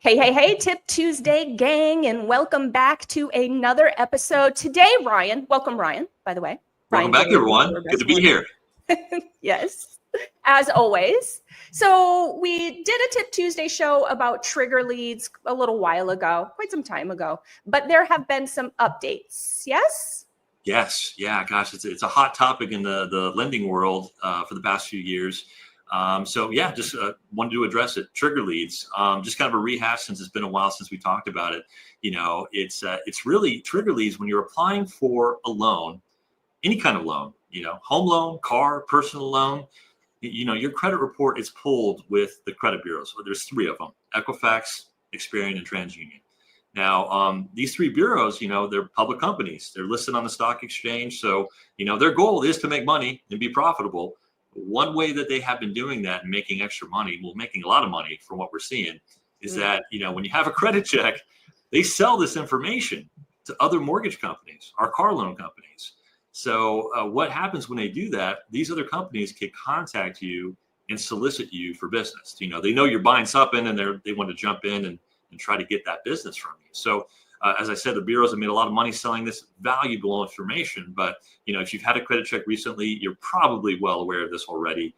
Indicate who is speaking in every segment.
Speaker 1: Hey, Tip Tuesday gang, and welcome back to another episode. Today, Ryan, welcome Ryan, by the way.
Speaker 2: Welcome back, everyone. Good to be here.
Speaker 1: Yes, as always. So we did a Tip Tuesday show about trigger leads a little while ago, quite some time ago, but there have been some updates, yes?
Speaker 2: Yes. Yeah, gosh, it's a hot topic in the lending world for the past few years. Just wanted to address it. Trigger leads, just kind of a rehash since it's been a while since we talked about it. You know, it's really trigger leads when you're applying for a loan, any kind of loan, you know, home loan, car, personal loan. You know, your credit report is pulled with the credit bureaus. So there's three of them: Equifax, Experian, and TransUnion. Now, these three bureaus, you know, they're public companies. They're listed on the stock exchange. So, you know, their goal is to make money and be profitable. One way that they have been doing that and making extra money, well, making a lot of money from what we're seeing, is that, you know, when you have a credit check, they sell this information to other mortgage companies or car loan companies. So what happens when they do that? These other companies can contact you and solicit you for business. You know, they know you're buying something and they want to jump in and try to get that business from you. So as I said, the bureaus have made a lot of money selling this valuable information. But, you know, if you've had a credit check recently, you're probably well aware of this already.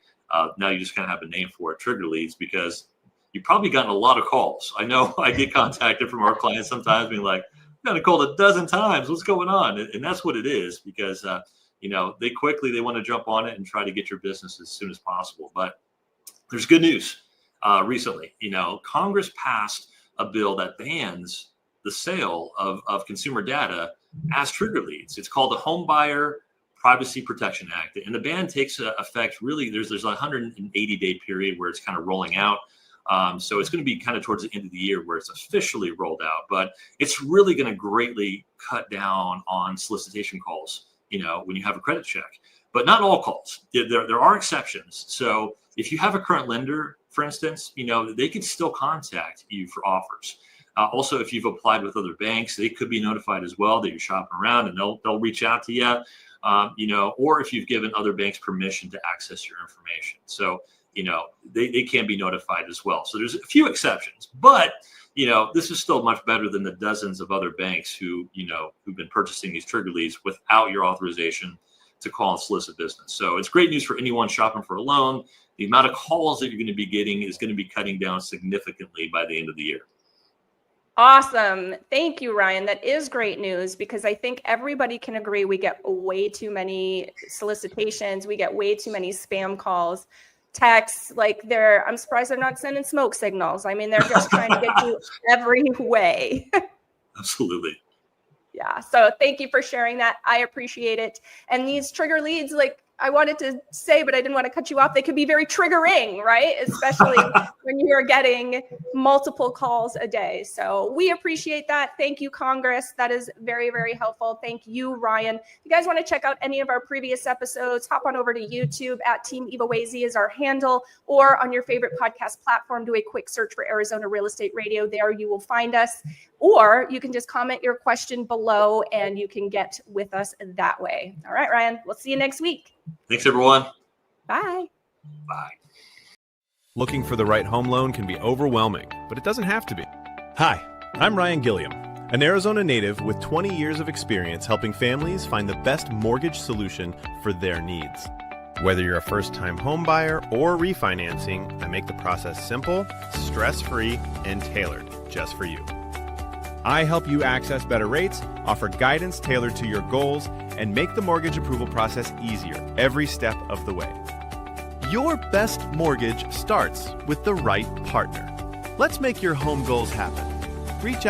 Speaker 2: Now you just kind of have a name for it, trigger leads, because you've probably gotten a lot of calls. I know I get contacted from our clients sometimes being like, "I got called a dozen times. What's going on?" And that's what it is, because, you know, they want to jump on it and try to get your business as soon as possible. But there's good news recently. You know, Congress passed a bill that bans the sale of consumer data as trigger leads. It's called the Homebuyer Privacy Protection Act. And the ban takes effect really, there's a 180-day period where it's kind of rolling out. So it's going to be kind of towards the end of the year where it's officially rolled out. But it's really going to greatly cut down on solicitation calls, you know, when you have a credit check. But not all calls. There are exceptions. So if you have a current lender, for instance, you know, they can still contact you for offers. Also, if you've applied with other banks, they could be notified as well that you're shopping around, and they'll reach out to you, you know, or if you've given other banks permission to access your information. So, you know, they can be notified as well. So there's a few exceptions, but, you know, this is still much better than the dozens of other banks who've been purchasing these trigger leads without your authorization to call and solicit business. So it's great news for anyone shopping for a loan. The amount of calls that you're going to be getting is going to be cutting down significantly by the end of the year.
Speaker 1: Awesome. Thank you, Ryan. That is great news, because I think everybody can agree we get way too many solicitations. We get way too many spam calls, texts. I'm surprised they're not sending smoke signals. I mean, they're just trying to get you every way.
Speaker 2: Absolutely.
Speaker 1: Yeah. So thank you for sharing that. I appreciate it. And these trigger leads, I wanted to say, but I didn't want to cut you off. They could be very triggering, right? Especially when you are getting multiple calls a day. So we appreciate that. Thank you, Congress. That is very, very helpful. Thank you, Ryan. If you guys want to check out any of our previous episodes, hop on over to YouTube at Team EvoAZ is our handle, or on your favorite podcast platform, do a quick search for Arizona Real Estate Radio. There you will find us. Or you can just comment your question below and you can get with us that way. All right, Ryan, we'll see you next week.
Speaker 2: Thanks, everyone.
Speaker 1: Bye.
Speaker 2: Bye.
Speaker 3: Looking for the right home loan can be overwhelming, but it doesn't have to be. Hi, I'm Ryan Gilliam, an Arizona native with 20 years of experience helping families find the best mortgage solution for their needs. Whether you're a first-time home buyer or refinancing, I make the process simple, stress-free, and tailored just for you. I help you access better rates, offer guidance tailored to your goals, and make the mortgage approval process easier every step of the way. Your best mortgage starts with the right partner. Let's make your home goals happen. Reach out